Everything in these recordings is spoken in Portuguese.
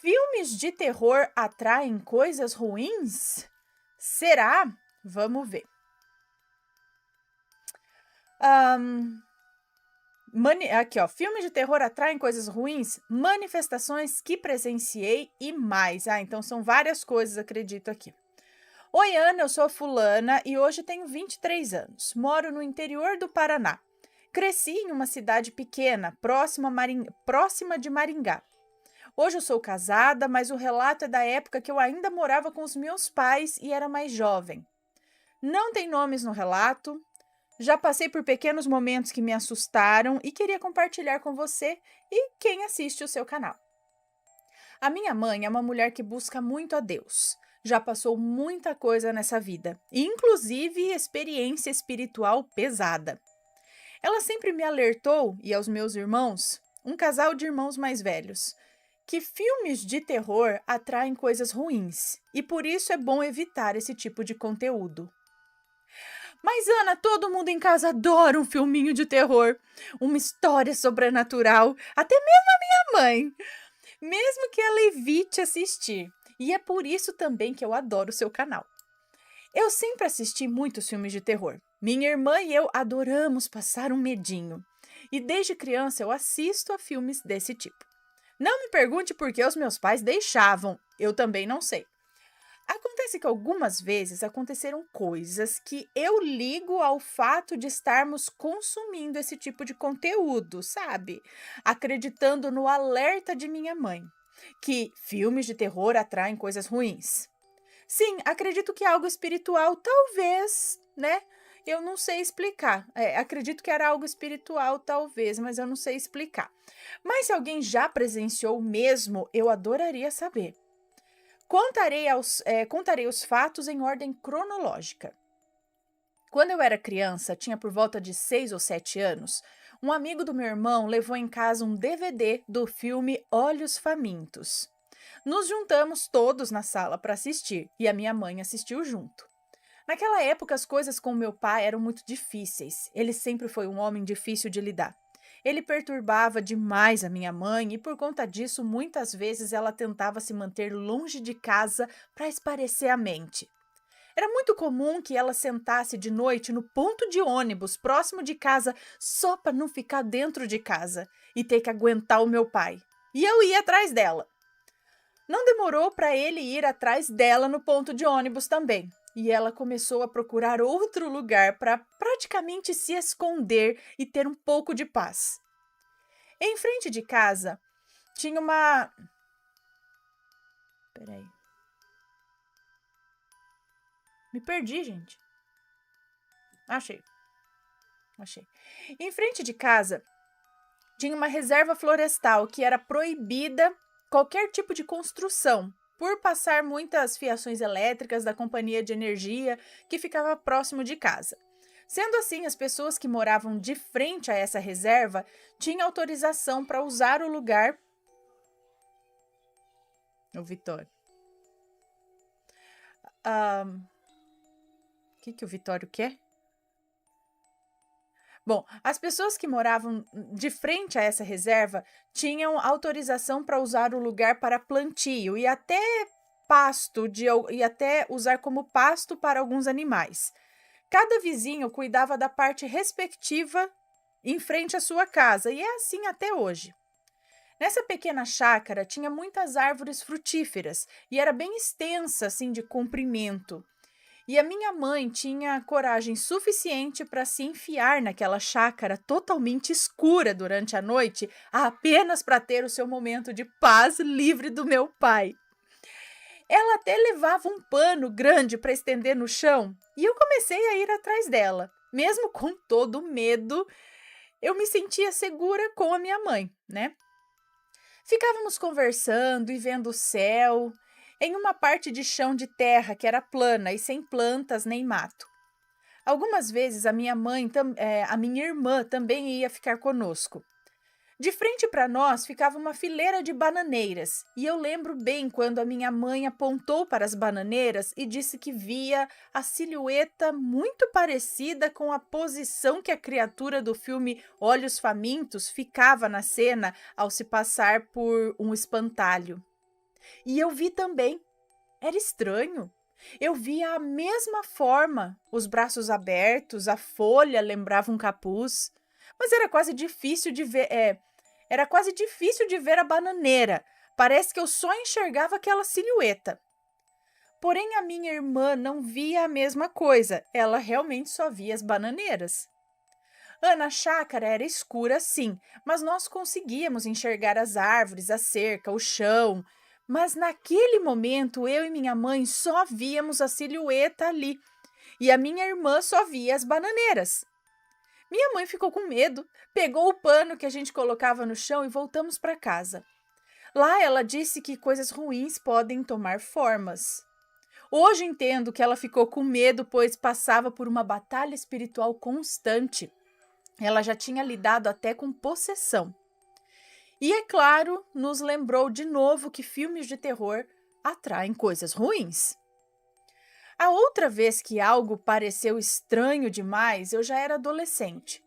Filmes de terror atraem coisas ruins? Será? Vamos ver. Ahn, Aqui, ó. Filmes de terror atraem coisas ruins? Manifestações que presenciei e mais. Ah, então são várias coisas, acredito aqui. Oi, Ana, eu sou a fulana e hoje tenho 23 anos. Moro no interior do Paraná. Cresci em uma cidade pequena, próxima de Maringá. Hoje eu sou casada, mas o relato é da época que eu ainda morava com os meus pais e era mais jovem. Não tem nomes no relato. Já passei por pequenos momentos que me assustaram e queria compartilhar com você e quem assiste o seu canal. A minha mãe é uma mulher que busca muito a Deus. Já passou muita coisa nessa vida, inclusive experiência espiritual pesada. Ela sempre me alertou, e aos meus irmãos, um casal de irmãos mais velhos, que filmes de terror atraem coisas ruins e por isso é bom evitar esse tipo de conteúdo. Mas, Ana, todo mundo em casa adora um filminho de terror, uma história sobrenatural, até mesmo a minha mãe, mesmo que ela evite assistir. E é por isso também que eu adoro o seu canal. Eu sempre assisti muitos filmes de terror. Minha irmã e eu adoramos passar um medinho. E desde criança eu assisto a filmes desse tipo. Não me pergunte por que os meus pais deixavam, eu também não sei. Acontece que algumas vezes aconteceram coisas que eu ligo ao fato de estarmos consumindo esse tipo de conteúdo, sabe? Acreditando no alerta de minha mãe, que filmes de terror atraem coisas ruins. Sim, acredito que é algo espiritual, talvez, né? Eu não sei explicar. Acredito que era algo espiritual, talvez, mas eu não sei explicar. Mas se alguém já presenciou mesmo, eu adoraria saber. Contarei os fatos em ordem cronológica. Quando eu era criança, tinha por volta de 6 ou 7 anos, um amigo do meu irmão levou em casa um DVD do filme Olhos Famintos. Nos juntamos todos na sala para assistir e a minha mãe assistiu junto. Naquela época, as coisas com meu pai eram muito difíceis. Ele sempre foi um homem difícil de lidar. Ele perturbava demais a minha mãe e, por conta disso, muitas vezes ela tentava se manter longe de casa para espairecer a mente. Era muito comum que ela sentasse de noite no ponto de ônibus próximo de casa só para não ficar dentro de casa e ter que aguentar o meu pai. E eu ia atrás dela. Não demorou para ele ir atrás dela no ponto de ônibus também. E ela começou a procurar outro lugar para praticamente se esconder e ter um pouco de paz. Em frente de casa tinha uma. Peraí. Me perdi, gente. Achei. Em frente de casa tinha uma reserva florestal que era proibida qualquer tipo de construção, por passar muitas fiações elétricas da companhia de energia que ficava próximo de casa. Sendo assim, as pessoas que moravam de frente a essa reserva tinham autorização para usar o lugar. O Vitório. O que o Vitório quer? Bom, as pessoas que moravam de frente a essa reserva tinham autorização para usar o lugar para plantio e até e até usar como pasto para alguns animais. Cada vizinho cuidava da parte respectiva em frente à sua casa, e é assim até hoje. Nessa pequena chácara tinha muitas árvores frutíferas e era bem extensa, assim, de comprimento. E a minha mãe tinha coragem suficiente para se enfiar naquela chácara totalmente escura durante a noite, apenas para ter o seu momento de paz livre do meu pai. Ela até levava um pano grande para estender no chão e eu comecei a ir atrás dela. Mesmo com todo o medo, eu me sentia segura com a minha mãe, né? Ficávamos conversando e vendo o céu em uma parte de chão de terra que era plana e sem plantas nem mato. Algumas vezes a minha irmã também ia ficar conosco. De frente para nós ficava uma fileira de bananeiras, e eu lembro bem quando a minha mãe apontou para as bananeiras e disse que via a silhueta muito parecida com a posição que a criatura do filme Olhos Famintos ficava na cena ao se passar por um espantalho. E eu vi também. Era estranho. Eu via a mesma forma, os braços abertos, a folha lembrava um capuz, mas era quase difícil de ver a bananeira. Parece que eu só enxergava aquela silhueta. Porém, a minha irmã não via a mesma coisa, ela realmente só via as bananeiras. A chácara era escura, sim, mas nós conseguíamos enxergar as árvores, a cerca, o chão. Mas naquele momento, eu e minha mãe só víamos a silhueta ali, e a minha irmã só via as bananeiras. Minha mãe ficou com medo, pegou o pano que a gente colocava no chão e voltamos para casa. Lá ela disse que coisas ruins podem tomar formas. Hoje entendo que ela ficou com medo, pois passava por uma batalha espiritual constante. Ela já tinha lidado até com possessão. E, é claro, nos lembrou de novo que filmes de terror atraem coisas ruins. A outra vez que algo pareceu estranho demais, eu já era adolescente.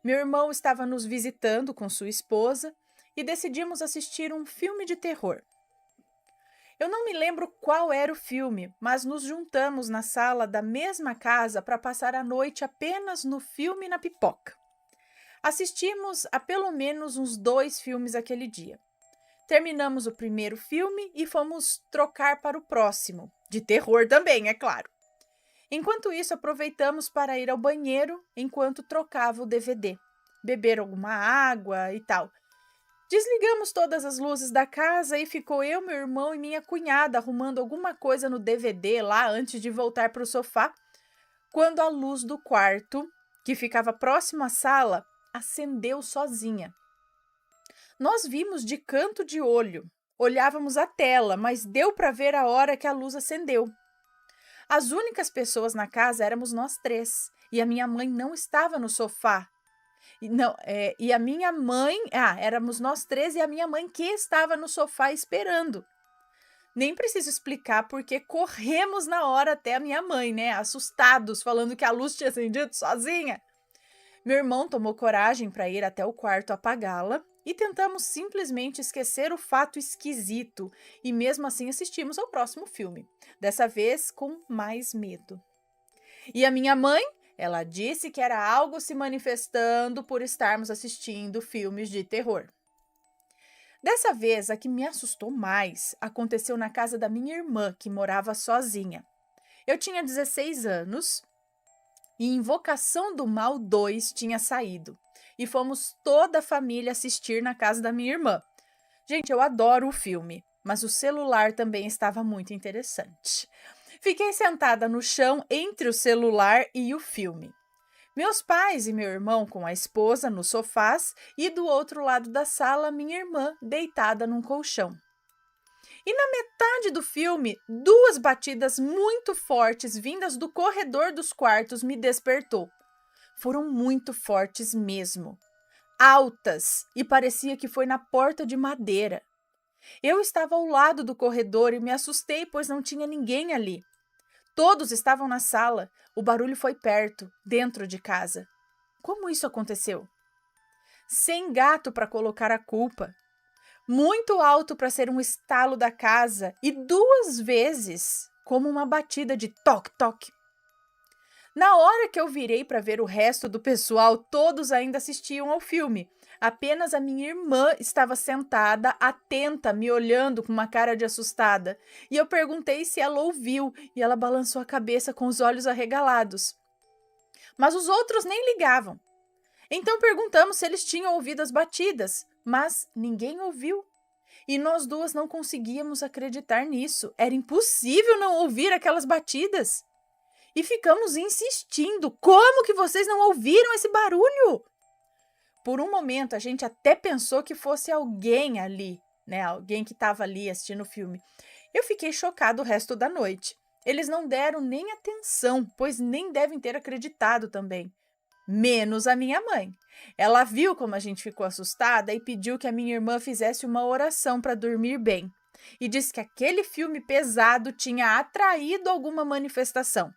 Meu irmão estava nos visitando com sua esposa e decidimos assistir um filme de terror. Eu não me lembro qual era o filme, mas nos juntamos na sala da mesma casa para passar a noite apenas no filme e na pipoca. Assistimos a pelo menos uns 2 filmes aquele dia. Terminamos o primeiro filme e fomos trocar para o próximo, de terror também, é claro. Enquanto isso, aproveitamos para ir ao banheiro enquanto trocava o DVD, beber alguma água e tal. Desligamos todas as luzes da casa e ficou eu, meu irmão e minha cunhada arrumando alguma coisa no DVD lá antes de voltar para o sofá, quando a luz do quarto, que ficava próximo à sala, acendeu sozinha. Nós vimos de canto de olho, olhávamos a tela, mas deu para ver a hora que a luz acendeu. As únicas pessoas na casa éramos nós 3, e a minha mãe não estava no sofá. Éramos nós 3 e a minha mãe que estava no sofá esperando. Nem preciso explicar porque corremos na hora até a minha mãe, né? Assustados, falando que a luz tinha acendido sozinha. Meu irmão tomou coragem para ir até o quarto apagá-la e tentamos simplesmente esquecer o fato esquisito e mesmo assim assistimos ao próximo filme, dessa vez com mais medo. E a minha mãe, ela disse que era algo se manifestando por estarmos assistindo filmes de terror. Dessa vez, a que me assustou mais aconteceu na casa da minha irmã, que morava sozinha. Eu tinha 16 anos e Invocação do Mal 2 tinha saído. E fomos toda a família assistir na casa da minha irmã. Gente, eu adoro o filme, mas o celular também estava muito interessante. Fiquei sentada no chão entre o celular e o filme. Meus pais e meu irmão com a esposa nos sofás e do outro lado da sala minha irmã deitada num colchão. E na metade do filme, 2 batidas muito fortes vindas do corredor dos quartos me despertou. Foram muito fortes mesmo. Altas, e parecia que foi na porta de madeira. Eu estava ao lado do corredor e me assustei, pois não tinha ninguém ali. Todos estavam na sala. O barulho foi perto, dentro de casa. Como isso aconteceu? Sem gato para colocar a culpa. Muito alto para ser um estalo da casa e 2 vezes como uma batida de toque-toque. Na hora que eu virei para ver o resto do pessoal, todos ainda assistiam ao filme. Apenas a minha irmã estava sentada, atenta, me olhando com uma cara de assustada. E eu perguntei se ela ouviu, e ela balançou a cabeça com os olhos arregalados. Mas os outros nem ligavam. Então perguntamos se eles tinham ouvido as batidas, mas ninguém ouviu. E nós 2 não conseguíamos acreditar nisso. Era impossível não ouvir aquelas batidas. E ficamos insistindo. Como que vocês não ouviram esse barulho? Por um momento, a gente até pensou que fosse alguém ali, né? Alguém que estava ali assistindo o filme. Eu fiquei chocado o resto da noite. Eles não deram nem atenção, pois nem devem ter acreditado também. Menos a minha mãe. Ela viu como a gente ficou assustada e pediu que a minha irmã fizesse uma oração para dormir bem. E disse que aquele filme pesado tinha atraído alguma manifestação.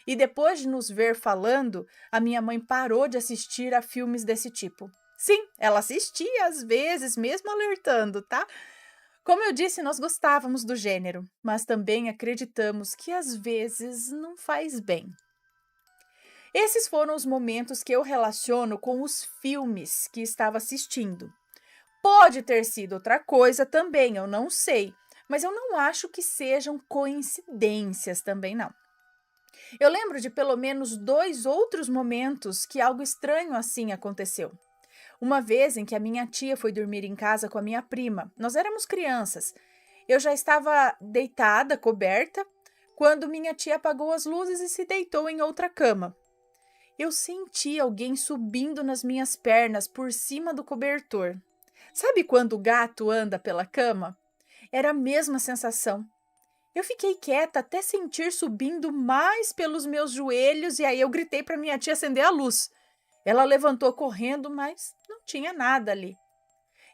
E depois de nos ver falando, a minha mãe parou de assistir a filmes desse tipo. Sim, ela assistia às vezes, mesmo alertando, tá? Como eu disse, nós gostávamos do gênero, mas também acreditamos que às vezes não faz bem. Esses foram os momentos que eu relaciono com os filmes que estava assistindo. Pode ter sido outra coisa também, eu não sei, mas eu não acho que sejam coincidências também não. Eu lembro de pelo menos 2 outros momentos que algo estranho assim aconteceu. Uma vez em que a minha tia foi dormir em casa com a minha prima. Nós éramos crianças. Eu já estava deitada, coberta, quando minha tia apagou as luzes e se deitou em outra cama. Eu senti alguém subindo nas minhas pernas por cima do cobertor. Sabe quando o gato anda pela cama? Era a mesma sensação. Eu fiquei quieta até sentir subindo mais pelos meus joelhos e aí eu gritei para minha tia acender a luz. Ela levantou correndo, mas não tinha nada ali.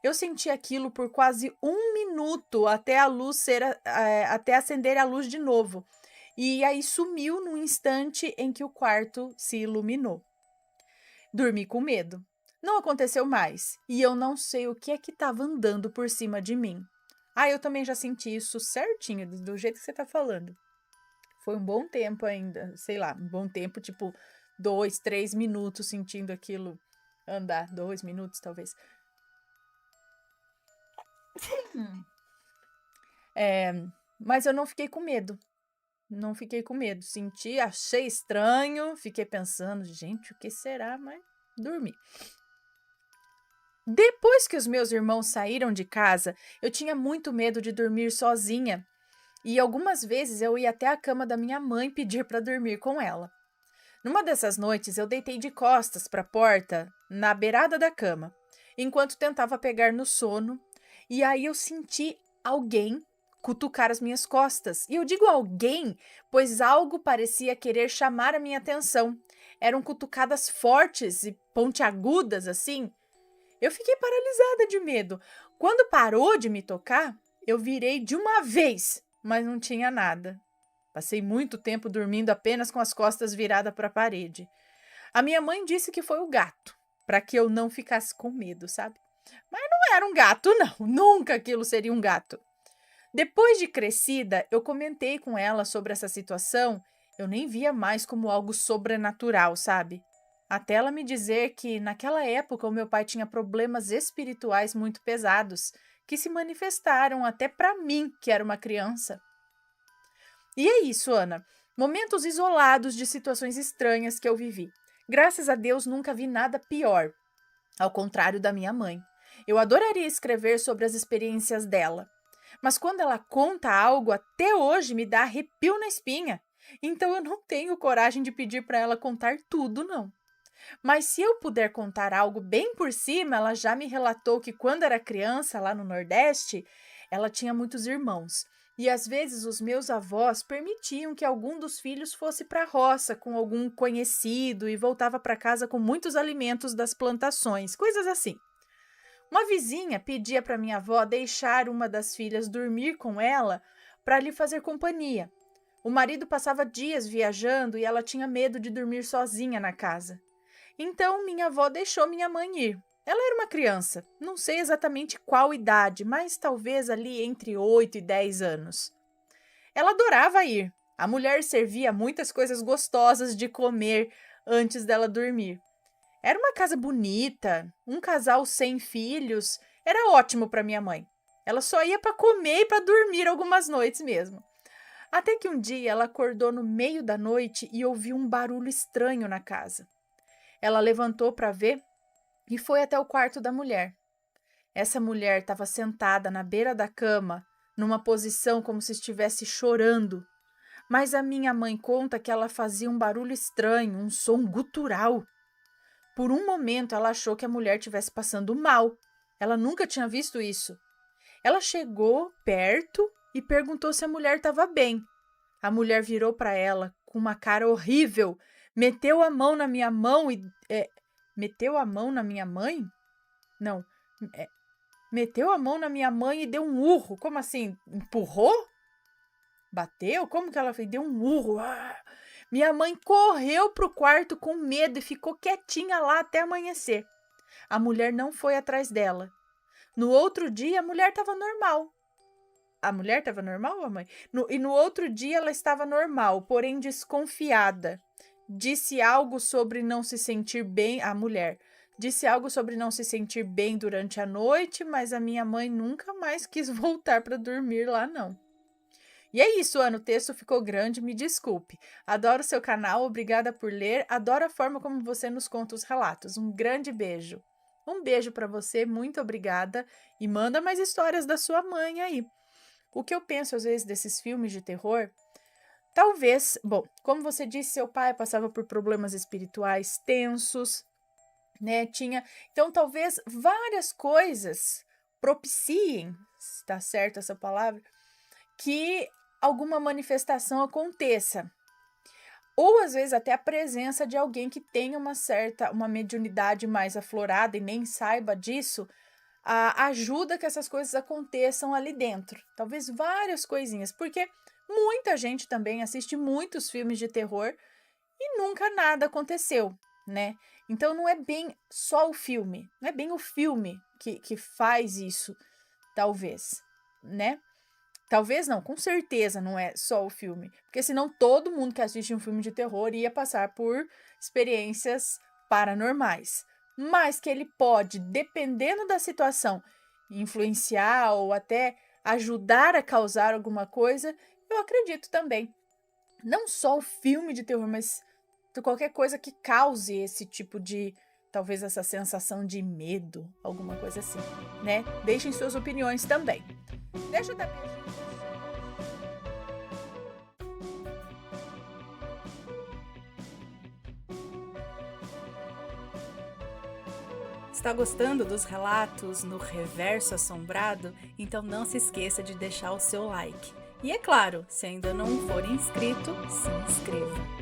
Eu senti aquilo por quase 1 minuto até a luz até acender a luz de novo. E aí sumiu no instante em que o quarto se iluminou. Dormi com medo. Não aconteceu mais e eu não sei o que é que estava andando por cima de mim. Eu também já senti isso certinho, do jeito que você está falando. Foi um bom tempo ainda, sei lá, um bom tempo, tipo 2, 3 minutos sentindo aquilo andar. 2 minutos, talvez. Mas eu não fiquei com medo. Não fiquei com medo. Senti, achei estranho, fiquei pensando, gente, o que será? Mas dormi. Depois que os meus irmãos saíram de casa, eu tinha muito medo de dormir sozinha. E algumas vezes eu ia até a cama da minha mãe pedir para dormir com ela. Numa dessas noites, eu deitei de costas para a porta, na beirada da cama, enquanto tentava pegar no sono, e aí eu senti alguém cutucar as minhas costas. E eu digo alguém, pois algo parecia querer chamar a minha atenção. Eram cutucadas fortes e pontiagudas assim. Eu fiquei paralisada de medo. Quando parou de me tocar, eu virei de uma vez, mas não tinha nada. Passei muito tempo dormindo apenas com as costas viradas para a parede. A minha mãe disse que foi o gato, para que eu não ficasse com medo, sabe? Mas não era um gato, não. Nunca aquilo seria um gato. Depois de crescida, eu comentei com ela sobre essa situação. Eu nem via mais como algo sobrenatural, sabe? Até ela me dizer que, naquela época, o meu pai tinha problemas espirituais muito pesados, que se manifestaram até para mim, que era uma criança. E é isso, Ana. Momentos isolados de situações estranhas que eu vivi. Graças a Deus, nunca vi nada pior. Ao contrário da minha mãe. Eu adoraria escrever sobre as experiências dela. Mas quando ela conta algo, até hoje me dá arrepio na espinha. Então eu não tenho coragem de pedir para ela contar tudo, não. Mas se eu puder contar algo bem por cima, ela já me relatou que quando era criança, lá no Nordeste, ela tinha muitos irmãos. E às vezes os meus avós permitiam que algum dos filhos fosse para a roça com algum conhecido e voltava para casa com muitos alimentos das plantações, coisas assim. Uma vizinha pedia para minha avó deixar uma das filhas dormir com ela para lhe fazer companhia. O marido passava dias viajando e ela tinha medo de dormir sozinha na casa. Então, minha avó deixou minha mãe ir. Ela era uma criança, não sei exatamente qual idade, mas talvez ali entre 8 e 10 anos. Ela adorava ir. A mulher servia muitas coisas gostosas de comer antes dela dormir. Era uma casa bonita, um casal sem filhos. Era ótimo para minha mãe. Ela só ia para comer e para dormir algumas noites mesmo. Até que um dia ela acordou no meio da noite e ouviu um barulho estranho na casa. Ela levantou para ver e foi até o quarto da mulher. Essa mulher estava sentada na beira da cama, numa posição como se estivesse chorando. Mas a minha mãe conta que ela fazia um barulho estranho, um som gutural. Por um momento ela achou que a mulher estivesse passando mal. Ela nunca tinha visto isso. Ela chegou perto e perguntou se a mulher estava bem. A mulher virou para ela com uma cara horrível, meteu a mão na minha mão e... meteu a mão na minha mãe? Não. Meteu a mão na minha mãe e deu um urro. Como assim? Empurrou? Bateu? Como que ela fez? Deu um urro. Minha mãe correu pro quarto com medo e ficou quietinha lá até amanhecer. A mulher não foi atrás dela. No outro dia, a mulher estava normal. A mulher estava normal ou a mãe? E no outro dia ela estava normal, porém desconfiada. Disse algo sobre não se sentir bem, a mulher. Disse algo sobre não se sentir bem durante a noite, mas a minha mãe nunca mais quis voltar para dormir lá, não. E é isso, Ana, o texto ficou grande, me desculpe. Adoro seu canal, obrigada por ler, adoro a forma como você nos conta os relatos. Um grande beijo. Um beijo para você, muito obrigada e manda mais histórias da sua mãe aí. O que eu penso às vezes desses filmes de terror, talvez, bom, como você disse, seu pai passava por problemas espirituais tensos, né? Então talvez várias coisas propiciem, se tá certa essa palavra, que alguma manifestação aconteça. Ou às vezes até a presença de alguém que tenha uma mediunidade mais aflorada e nem saiba disso, ajuda que essas coisas aconteçam ali dentro. Talvez várias coisinhas, porque muita gente também assiste muitos filmes de terror e nunca nada aconteceu, né? Então não é bem só o filme, não é bem o filme que faz isso, talvez, né? Talvez não, com certeza não é só o filme, porque senão todo mundo que assiste um filme de terror ia passar por experiências paranormais. Mas que ele pode, dependendo da situação, influenciar ou até ajudar a causar alguma coisa, eu acredito também. Não só o filme de terror, mas qualquer coisa que cause esse tipo de, talvez essa sensação de medo, alguma coisa assim, né? Deixem suas opiniões também. Deixa eu dar beijinho. Está gostando dos relatos no Reverso Assombrado? Então não se esqueça de deixar o seu like. E é claro, se ainda não for inscrito, se inscreva.